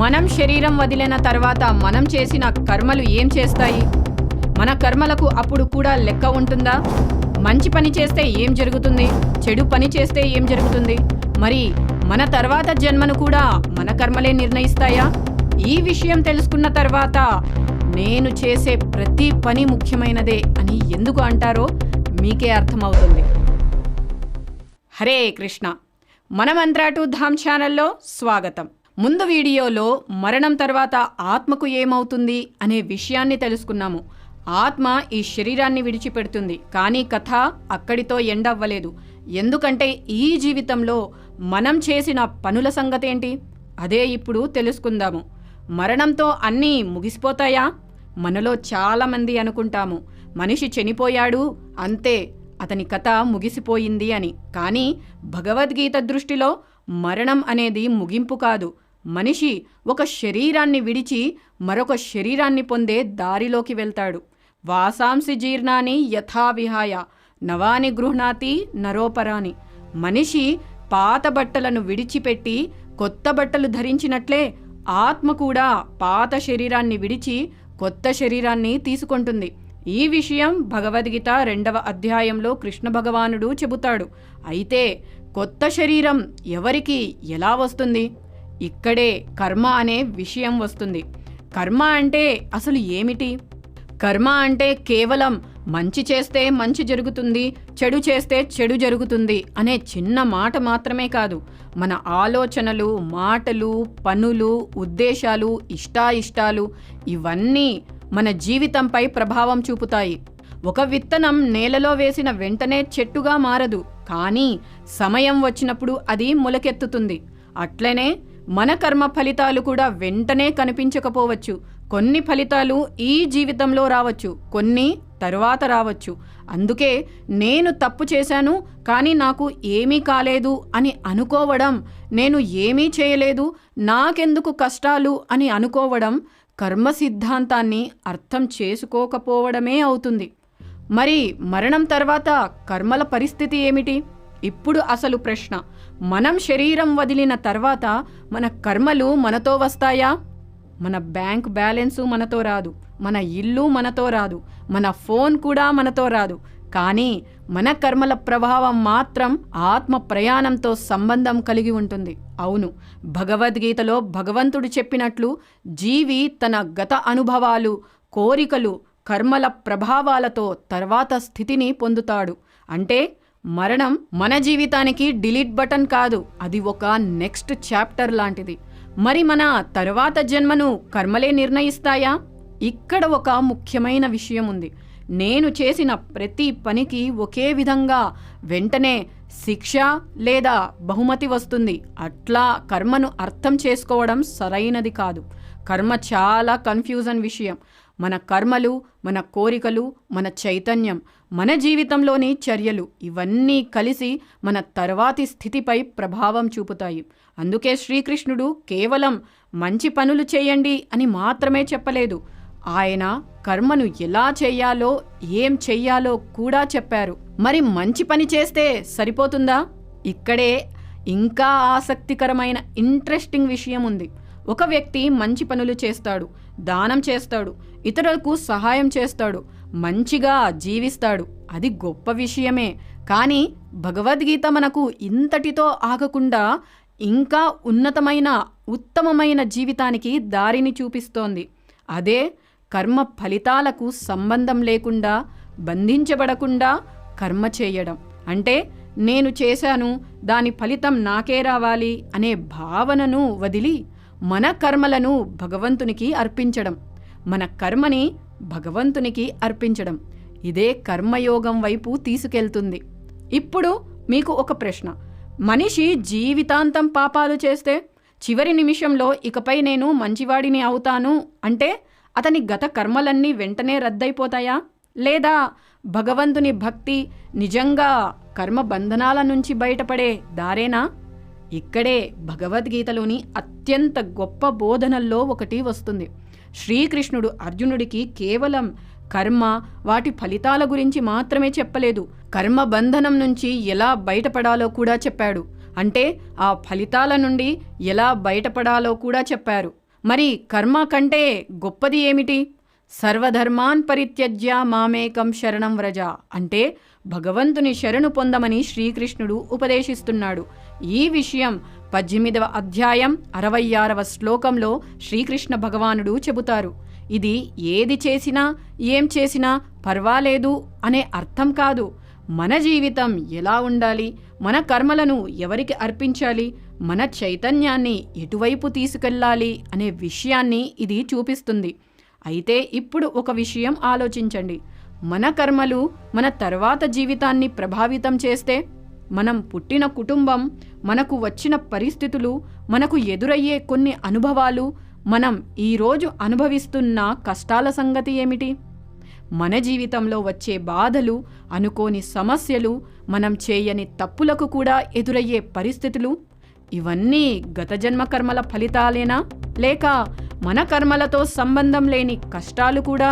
మనం శరీరం వదిలిన తర్వాత మనం చేసిన కర్మలు ఏం చేస్తాయి? మన కర్మలకు అప్పుడు కూడా లెక్క ఉంటుందా? మంచి పని చేస్తే ఏం జరుగుతుంది? చెడు పని చేస్తే ఏం జరుగుతుంది? మరి మన తర్వాత జన్మను కూడా మన కర్మలే నిర్ణయిస్తాయా? ఈ విషయం తెలుసుకున్న తర్వాత నేను చేసే ప్రతి పని ముఖ్యమైనదే అని ఎందుకు అంటారో మీకే అర్థమవుతుంది. హరే కృష్ణ. మన మంత్ర టు ధామ్ ఛానల్లో స్వాగతం. ముందు వీడియోలో మరణం తర్వాత ఆత్మకు ఏమవుతుంది అనే విషయాన్ని తెలుసుకున్నాము. ఆత్మ ఈ శరీరాన్ని విడిచిపెడుతుంది. కానీ కథ అక్కడితో ఎండవ్వలేదు. ఎందుకంటే ఈ జీవితంలో మనం చేసిన పనుల సంగతేంటి? అదే ఇప్పుడు తెలుసుకుందాము. మరణంతో అన్నీ ముగిసిపోతాయా? మనలో చాలామంది అనుకుంటాము మనిషి చనిపోయాడు అంతే, అతని కథ ముగిసిపోయింది అని. కానీ భగవద్గీత దృష్టిలో మరణం అనేది ముగింపు కాదు. మనిషి ఒక శరీరాన్ని విడిచి మరొక శరీరాన్ని పొందే దారిలోకి వెళ్తాడు. వాసాంసి జీర్ణాని యథా విహాయ నవాని గృహ్ణాతి నరోపరాని. మనిషి పాత బట్టలను విడిచిపెట్టి కొత్త బట్టలు ధరించినట్లే ఆత్మ కూడా పాత శరీరాన్ని విడిచి కొత్త శరీరాన్ని తీసుకుంటుంది. ఈ విషయం భగవద్గీత 2వ అధ్యాయంలో కృష్ణ భగవానుడు చెబుతాడు. అయితే కొత్త శరీరం ఎవరికి ఎలా వస్తుంది? ఇక్కడే కర్మ అనే విషయం వస్తుంది. కర్మ అంటే అసలు ఏమిటి? కర్మ అంటే కేవలం మంచి చేస్తే మంచి జరుగుతుంది, చెడు చేస్తే చెడు జరుగుతుంది అనే చిన్న మాట మాత్రమే కాదు. మన ఆలోచనలు, మాటలు, పనులు, ఉద్దేశాలు, ఇష్టాయిష్టాలు ఇవన్నీ మన జీవితంపై ప్రభావం చూపుతాయి. ఒక విత్తనం నేలలో వేసిన వెంటనే చెట్టుగా మారదు, కానీ సమయం వచ్చినప్పుడు అది మొలకెత్తుతుంది. అట్లనే మన కర్మ ఫలితాలు కూడా వెంటనే కనిపించకపోవచ్చు. కొన్ని ఫలితాలు ఈ జీవితంలో రావచ్చు, కొన్ని తరువాత రావచ్చు. అందుకే నేను తప్పు చేశాను కానీ నాకు ఏమీ కాలేదు అని అనుకోవడం, నేను ఏమీ చేయలేదు నాకెందుకు కష్టాలు అని అనుకోవడం కర్మ సిద్ధాంతాన్ని అర్థం చేసుకోకపోవడమే అవుతుంది. మరి మరణం తర్వాత కర్మల పరిస్థితి ఏమిటి? ఇప్పుడు అసలు ప్రశ్న. మనం శరీరం వదిలిన తర్వాత మన కర్మలు మనతో వస్తాయా? మన బ్యాంక్ బ్యాలెన్సు మనతో రాదు, మన ఇల్లు మనతో రాదు, మన ఫోన్ కూడా మనతో రాదు. కానీ మన కర్మల ప్రభావం మాత్రం ఆత్మ ప్రయాణంతో సంబంధం కలిగి ఉంటుంది. అవును, భగవద్గీతలో భగవంతుడు చెప్పినట్లు జీవి తన గత అనుభవాలు, కోరికలు, కర్మల ప్రభావాలతో తర్వాత స్థితిని పొందుతాడు. అంటే మరణం మన జీవితానికి డిలీట్ బటన్ కాదు, అది ఒక నెక్స్ట్ చాప్టర్ లాంటిది. మరి మన తర్వాత జన్మను కర్మలే నిర్ణయిస్తాయా? ఇక్కడ ఒక ముఖ్యమైన విషయం ఉంది. నేను చేసిన ప్రతి పనికి ఒకే విధంగా వెంటనే శిక్ష లేదా బహుమతి వస్తుంది. అట్లా కర్మను అర్థం చేసుకోవడం సరైనది కాదు. కర్మ చాలా కన్ఫ్యూజన్ విషయం. మన కర్మలు, మన కోరికలు, మన చైతన్యం, మన జీవితంలోని చర్యలు ఇవన్నీ కలిసి మన తర్వాతి స్థితిపై ప్రభావం చూపుతాయి. అందుకే శ్రీకృష్ణుడు కేవలం మంచి పనులు చేయండి అని మాత్రమే చెప్పలేదు. ఆయన కర్మను ఎలా చెయ్యాలో, ఏం చెయ్యాలో కూడా చెప్పారు. మరి మంచి పని చేస్తే సరిపోతుందా? ఇక్కడే ఇంకా ఆసక్తికరమైన ఇంట్రెస్టింగ్ విషయం ఉంది. ఒక వ్యక్తి మంచి పనులు చేస్తాడు, దానం చేస్తాడు, ఇతరులకు సహాయం చేస్తాడు, మంచిగా జీవిస్తాడు. అది గొప్ప విషయమే. కానీ భగవద్గీత మనకు ఇంతటితో ఆగకుండా ఇంకా ఉన్నతమైన, ఉత్తమమైన జీవితానికి దారిని చూపిస్తోంది. అదే కర్మ ఫలితాలకు సంబంధం లేకుండా, బంధించబడకుండా కర్మ చేయడం. అంటే నేను చేశాను, దాని ఫలితం నాకే రావాలి అనే భావనను వదిలి మన కర్మలను భగవంతునికి అర్పించడం, మన కర్మని భగవంతునికి అర్పించడం. ఇదే కర్మయోగం వైపు తీసుకెళ్తుంది. ఇప్పుడు మీకు ఒక ప్రశ్న. మనిషి జీవితాంతం పాపాలు చేస్తే చివరి నిమిషంలో ఇకపై నేను మంచివాడిని అవుతాను అంటే అతని గత కర్మలన్నీ వెంటనే రద్దయిపోతాయా? లేదా భగవంతుని భక్తి నిజంగా కర్మ బంధనాల నుంచి బయటపడే దారేనా? ఇక్కడే భగవద్గీతలోని అత్యంత గొప్ప బోధనల్లో ఒకటి వస్తుంది. శ్రీకృష్ణుడు అర్జునుడికి కేవలం కర్మ, వాటి ఫలితాల గురించి మాత్రమే చెప్పలేదు, కర్మ బంధనం నుంచి ఎలా బయటపడాలో కూడా చెప్పాడు. అంటే ఆ ఫలితాల నుండి ఎలా బయటపడాలో కూడా చెప్పారు. మరి కర్మ కంటే గొప్పది ఏమిటి? సర్వధర్మాన్ పరిత్యజ్య మామేకం శరణం వ్రజ అంటే భగవంతుని శరణు పొందమని శ్రీకృష్ణుడు ఉపదేశిస్తున్నాడు. ఈ విషయం 18వ అధ్యాయం 66వ శ్లోకంలో శ్రీకృష్ణ భగవానుడు చెబుతారు. ఇది ఏది చేసినా ఏం చేసినా పర్వాలేదు అనే అర్థం కాదు. మన జీవితం ఎలా ఉండాలి, మన కర్మలను ఎవరికి అర్పించాలి, మన చైతన్యాన్ని ఎటువైపు తీసుకెళ్ళాలి అనే విషయాన్ని ఇది చూపిస్తుంది. అయితే ఇప్పుడు ఒక విషయం ఆలోచించండి. మన కర్మలు మన తర్వాత జీవితాన్ని ప్రభావితం చేస్తే, మనం పుట్టిన కుటుంబం, మనకు వచ్చిన పరిస్థితులు, మనకు ఎదురయ్యే కొన్ని అనుభవాలు, మనం ఈరోజు అనుభవిస్తున్న కష్టాల సంగతి ఏమిటి? మన జీవితంలో వచ్చే బాధలు, అనుకోని సమస్యలు, మనం చేయని తప్పులకు కూడా ఎదురయ్యే పరిస్థితులు, ఇవన్నీ గత జన్మ కర్మల ఫలితాలేనా? లేక మన కర్మలతో సంబంధం లేని కష్టాలు కూడా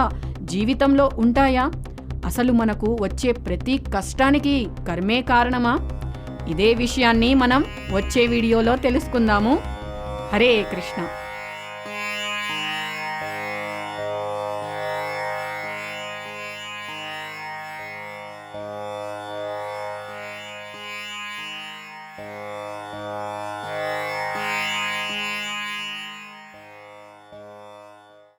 జీవితంలో ఉంటాయా? అసలు మనకు వచ్చే ప్రతి కష్టానికి కర్మే కారణమా? ఇదే విషయాన్ని మనం వచ్చే వీడియోలో తెలుసుకుందాము. హరే కృష్ణ.